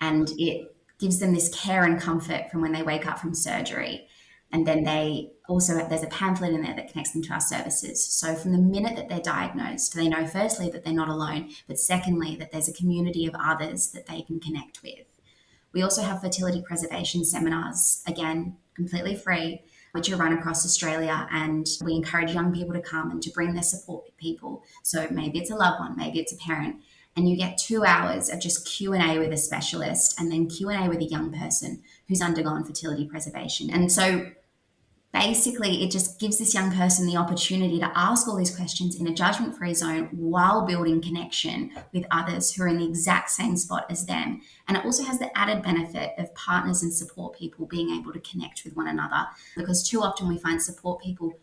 And it gives them this care and comfort from when they wake up from surgery. And then there's a pamphlet in there that connects them to our services. So from the minute that they're diagnosed, they know firstly that they're not alone, but secondly, that there's a community of others that they can connect with. We also have fertility preservation seminars, again, completely free, which are run across Australia, and we encourage young people to come and to bring their support people. So maybe it's a loved one, maybe it's a parent, and you get 2 hours of just Q&A with a specialist and then Q&A with a young person who's undergone fertility preservation. And so basically, it just gives this young person the opportunity to ask all these questions in a judgment-free zone while building connection with others who are in the exact same spot as them. And it also has the added benefit of partners and support people being able to connect with one another, because too often we find support people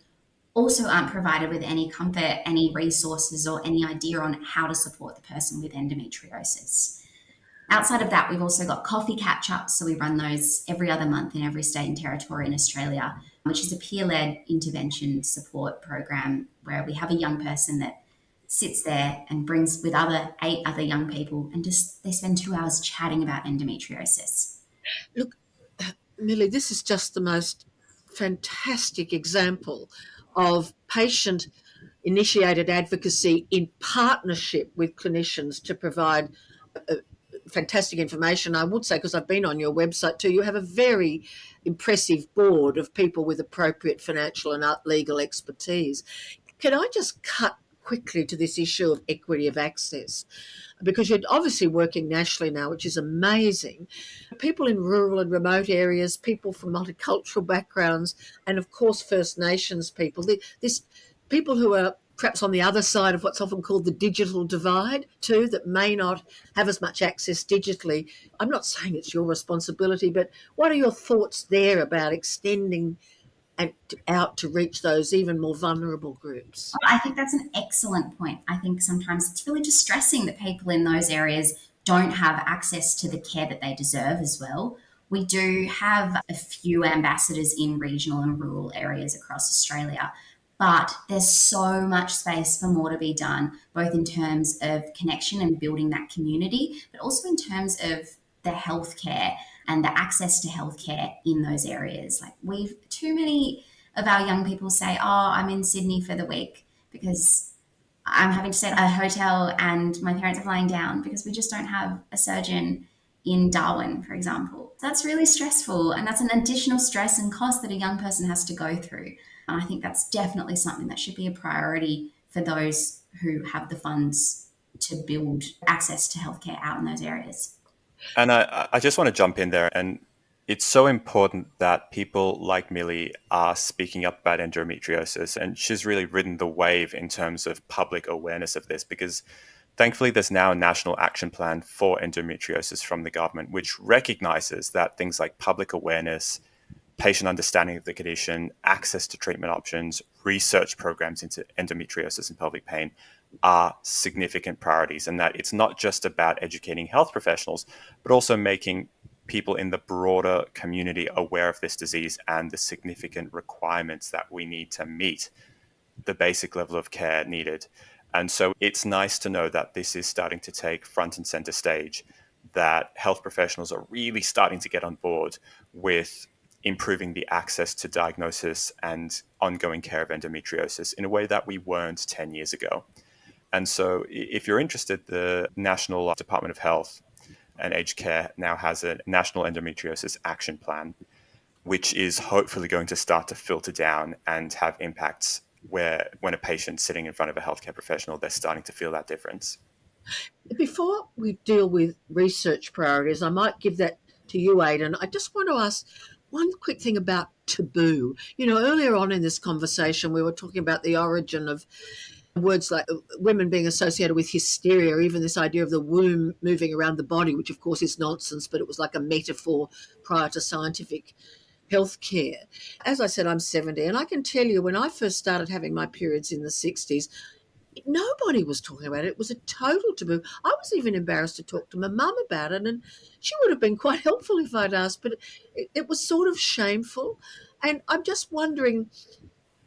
also aren't provided with any comfort, any resources, or any idea on how to support the person with endometriosis. Outside of that, we've also got coffee catch-ups. So we run those every other month in every state and territory in Australia, which is a peer-led intervention support program where we have a young person that sits there and brings with 8 other young people, and just they spend 2 hours chatting about endometriosis. Look, Millie, this is just the most fantastic example of patient-initiated advocacy in partnership with clinicians to provide fantastic information. I would say, because I've been on your website too, you have a very impressive board of people with appropriate financial and legal expertise. Can I just cut quickly to this issue of equity of access? Because you're obviously working nationally now, which is amazing. People in rural and remote areas, people from multicultural backgrounds, and of course First Nations people, people who are perhaps on the other side of what's often called the digital divide too, that may not have as much access digitally. I'm not saying it's your responsibility, but what are your thoughts there about extending and out to reach those even more vulnerable groups? I think that's an excellent point. I think sometimes it's really distressing that people in those areas don't have access to the care that they deserve as well. We do have a few ambassadors in regional and rural areas across Australia, but there's so much space for more to be done, both in terms of connection and building that community, but also in terms of the healthcare and the access to healthcare in those areas. Like, too many of our young people say, oh, I'm in Sydney for the week, because I'm having to stay at a hotel and my parents are flying down because we just don't have a surgeon in Darwin, for example. That's really stressful, and that's an additional stress and cost that a young person has to go through. And I think that's definitely something that should be a priority for those who have the funds to build access to healthcare out in those areas. And I just want to jump in there. And it's so important that people like Millie are speaking up about endometriosis. And she's really ridden the wave in terms of public awareness of this, because thankfully there's now a national action plan for endometriosis from the government, which recognizes that things like public awareness, patient understanding of the condition, access to treatment options, research programs into endometriosis and pelvic pain are significant priorities, and that it's not just about educating health professionals, but also making people in the broader community aware of this disease and the significant requirements that we need to meet the basic level of care needed. And so it's nice to know that this is starting to take front and center stage, that health professionals are really starting to get on board with improving the access to diagnosis and ongoing care of endometriosis in a way that we weren't 10 years ago. And so, if you're interested, the National Department of Health and Aged Care now has a National Endometriosis Action Plan, which is hopefully going to start to filter down and have impacts where, when a patient's sitting in front of a healthcare professional, they're starting to feel that difference. Before we deal with research priorities, I might give that to you, Aidan. I just want to ask one quick thing about taboo. You know, earlier on in this conversation, we were talking about the origin of words like women being associated with hysteria, or even this idea of the womb moving around the body, which of course is nonsense, but it was like a metaphor prior to scientific healthcare. As I said, I'm 70, and I can tell you when I first started having my periods in the 60s, nobody was talking about it. It was a total taboo. I was even embarrassed to talk to my mum about it, and she would have been quite helpful if I'd asked, but it was sort of shameful. And I'm just wondering,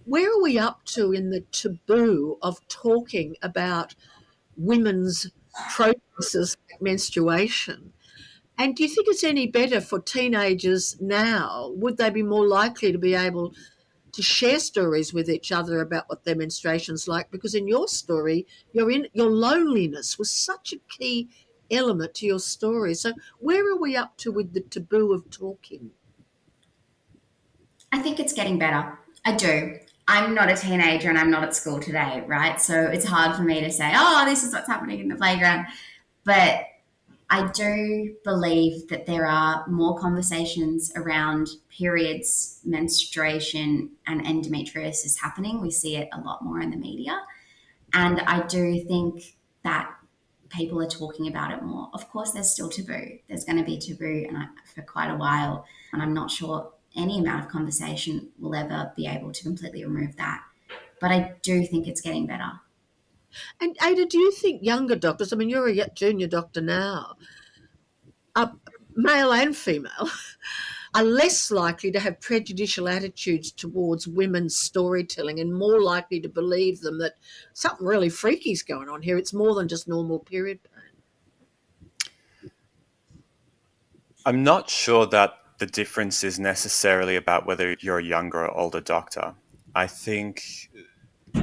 where are we up to in the taboo of talking about women's processes like menstruation? And do you think it's any better for teenagers now? Would they be more likely to be able to share stories with each other about what their menstruation's like? Because in your story, your loneliness was such a key element to your story. So where are we up to with the taboo of talking? I think it's getting better. I do. I'm not a teenager and I'm not at school today, right? So it's hard for me to say, oh, this is what's happening in the playground. But I do believe that there are more conversations around periods, menstruation, and endometriosis happening. We see it a lot more in the media. And I do think that people are talking about it more. Of course, there's still taboo. There's going to be taboo for quite a while. And I'm not sure any amount of conversation will ever be able to completely remove that. But I do think it's getting better. And Ada, do you think younger doctors, I mean, you're a junior doctor now, male and female, are less likely to have prejudicial attitudes towards women's storytelling and more likely to believe them that something really freaky is going on here? It's more than just normal period pain. I'm not sure that the difference is necessarily about whether you're a younger or older doctor. I think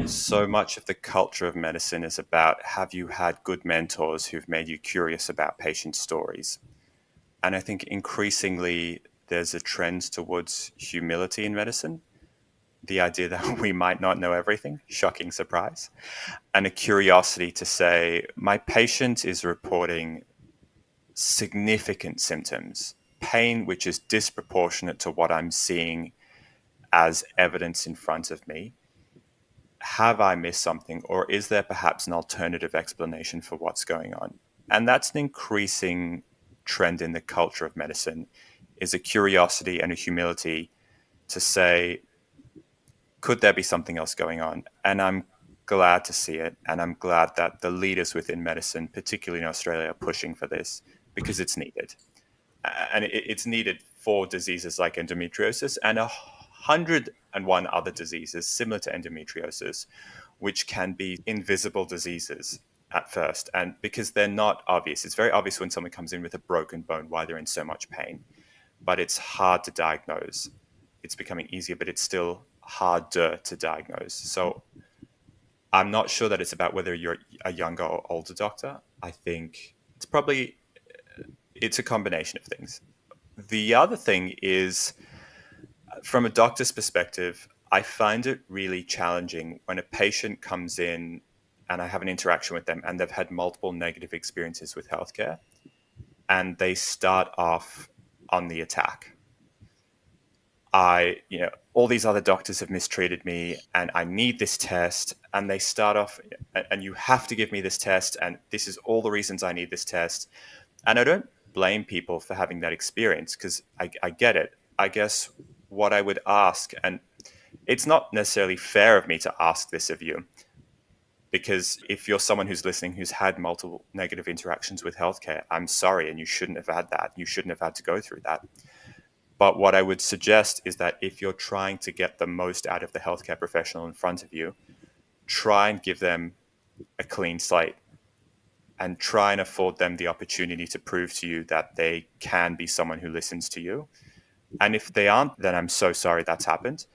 so much of the culture of medicine is about, have you had good mentors who've made you curious about patient stories? And I think increasingly there's a trend towards humility in medicine, the idea that we might not know everything, shocking surprise, and a curiosity to say, my patient is reporting significant symptoms, pain which is disproportionate to what I'm seeing as evidence in front of me. Have I missed something, or is there perhaps an alternative explanation for what's going on? And that's an increasing trend in the culture of medicine, is a curiosity and a humility to say, could there be something else going on? And I'm glad to see it. And I'm glad that the leaders within medicine, particularly in Australia, are pushing for this because it's needed. And it's needed for diseases like endometriosis and 101 other diseases similar to endometriosis, which can be invisible diseases at first. And because they're not obvious, it's very obvious when someone comes in with a broken bone why they're in so much pain, but it's hard to diagnose. It's becoming easier, but it's still harder to diagnose. So I'm not sure that it's about whether you're a younger or older doctor. I think it's a combination of things. The other thing is, from a doctor's perspective, I find it really challenging when a patient comes in and I have an interaction with them and they've had multiple negative experiences with healthcare and they start off on the attack. All these other doctors have mistreated me and I need this test. And they start off, and you have to give me this test. And this is all the reasons I need this test. And I don't blame people for having that experience because I get it. I guess what I would ask, and it's not necessarily fair of me to ask this of you, because if you're someone who's listening who's had multiple negative interactions with healthcare, I'm sorry, and you shouldn't have had that. You shouldn't have had to go through that. But what I would suggest is that if you're trying to get the most out of the healthcare professional in front of you, try and give them a clean slate and try and afford them the opportunity to prove to you that they can be someone who listens to you. And if they aren't, then I'm so sorry that's happened.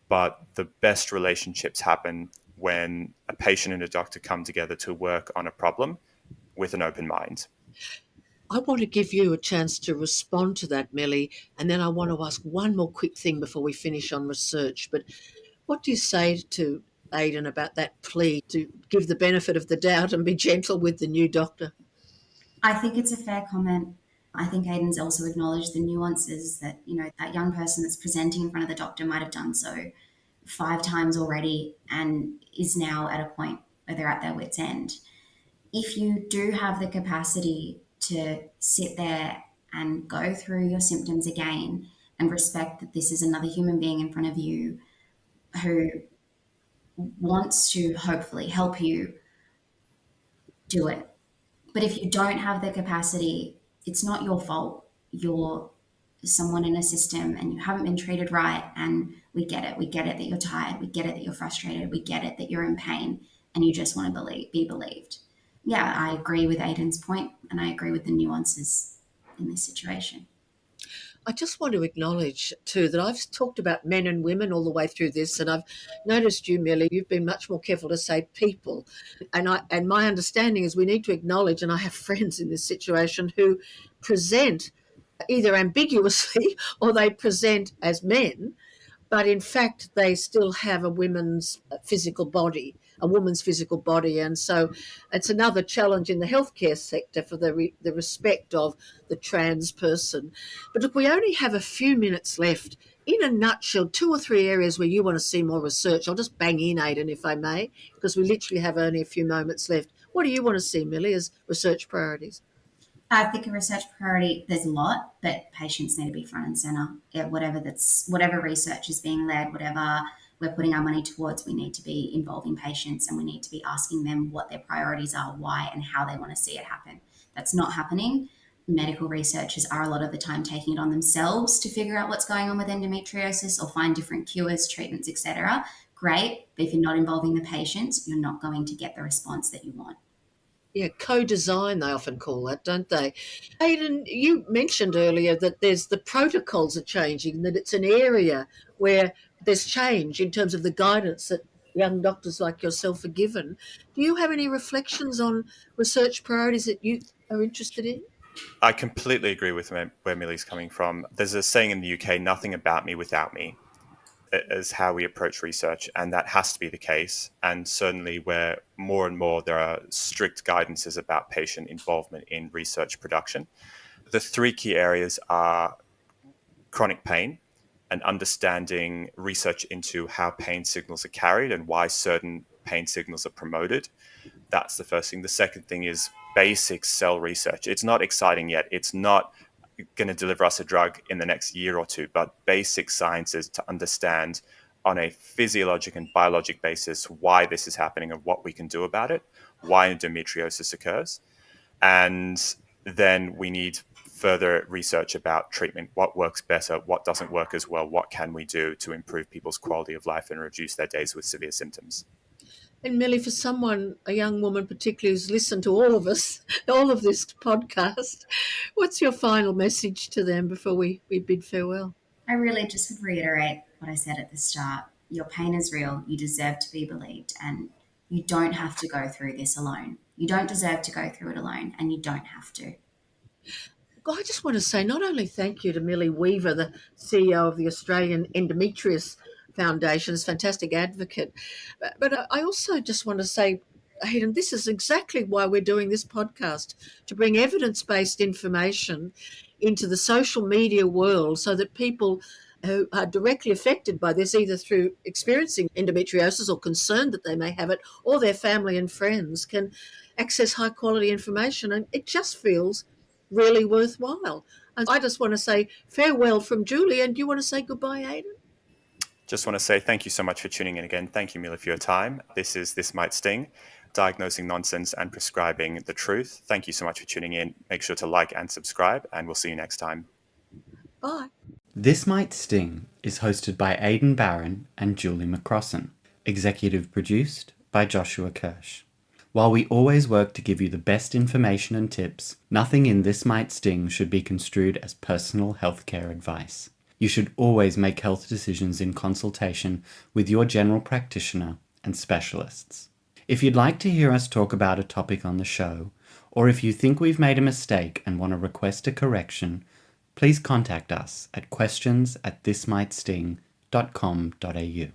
But the best relationships happen when a patient and a doctor come together to work on a problem with an open mind. I want to give you a chance to respond to that, Millie, and then I want to ask one more quick thing before we finish on research. But what do you say to Aidan about that plea to give the benefit of the doubt and be gentle with the new doctor? I think it's a fair comment. I think Aidan's also acknowledged the nuances that, that young person that's presenting in front of the doctor might have done so 5 times already and is now at a point where they're at their wits' end. If you do have the capacity to sit there and go through your symptoms again and respect that this is another human being in front of you who wants to hopefully help you, do it. But if you don't have the capacity, it's not your fault. You're someone in a system and you haven't been treated right. And we get it. We get it that you're tired. We get it that you're frustrated. We get it that you're in pain and you just want to be believed. Yeah, I agree with Aidan's point and I agree with the nuances in this situation. I just want to acknowledge too that I've talked about men and women all the way through this, and I've noticed you, Millie, you've been much more careful to say people. And my understanding is we need to acknowledge, and I have friends in this situation who present either ambiguously or they present as men, but in fact they still have a woman's physical body, a woman's physical body. And so it's another challenge in the healthcare sector for the respect of the trans person. But look, we only have a few minutes left. In a nutshell, 2 or 3 areas where you want to see more research. I'll just bang in, Aidan, if I may, because we literally have only a few moments left. What do you want to see, Millie, as research priorities? I think a research priority, there's a lot, but patients need to be front and center. Yeah, whatever research is being led, whatever we're putting our money towards, we need to be involving patients and we need to be asking them what their priorities are, why, and how they want to see it happen. That's not happening. Medical researchers are a lot of the time taking it on themselves to figure out what's going on with endometriosis or find different cures, treatments, etc. Great, but if you're not involving the patients, you're not going to get the response that you want. Yeah, co-design, they often call that, don't they? Aidan, you mentioned earlier that there's the protocols are changing, that it's an area where there's change in terms of the guidance that young doctors like yourself are given. Do you have any reflections on research priorities that you are interested in? I completely agree with where Millie's coming from. There's a saying in the UK, nothing about me without me, is how we approach research, and that has to be the case. And certainly where more and more there are strict guidances about patient involvement in research production. The three key areas are chronic pain and understanding research into how pain signals are carried and why certain pain signals are promoted. That's the first thing. The second thing is basic cell research. It's not exciting yet. It's not going to deliver us a drug in the next year or two, but basic sciences to understand on a physiologic and biologic basis why this is happening and what we can do about it, why endometriosis occurs. And then we need further research about treatment, what works better, what doesn't work as well, what can we do to improve people's quality of life and reduce their days with severe symptoms. And Millie, for someone, a young woman particularly who's listened to all of us, all of this podcast, what's your final message to them before we bid farewell? I really just would reiterate what I said at the start. Your pain is real. You deserve to be believed. And You don't have to go through this alone. You don't deserve to go through it alone, and you don't have to. Well, I just want to say not only thank you to Milli Weaver, the CEO of the Australian Endometriosis Foundation, is a fantastic advocate, but I also just want to say, Aidan, this is exactly why we're doing this podcast, to bring evidence-based information into the social media world so that people who are directly affected by this, either through experiencing endometriosis or concerned that they may have it, or their family and friends, can access high quality information. And it just feels really worthwhile. And I just want to say farewell from Julie. And do you want to say goodbye, Aidan? Just want to say thank you so much for tuning in again. Thank you, Millie, for your time. This is This Might Sting, diagnosing nonsense and prescribing the truth. Thank you so much for tuning in. Make sure to like and subscribe, and we'll see you next time. Bye. This Might Sting is hosted by Aidan Barron and Julie McCrossan, executive produced by Joshua Kirsch. While we always work to give you the best information and tips, nothing in This Might Sting should be construed as personal healthcare advice. You should always make health decisions in consultation with your general practitioner and specialists. If you'd like to hear us talk about a topic on the show, or if you think we've made a mistake and want to request a correction, please contact us at questions@thismightsting.com.au.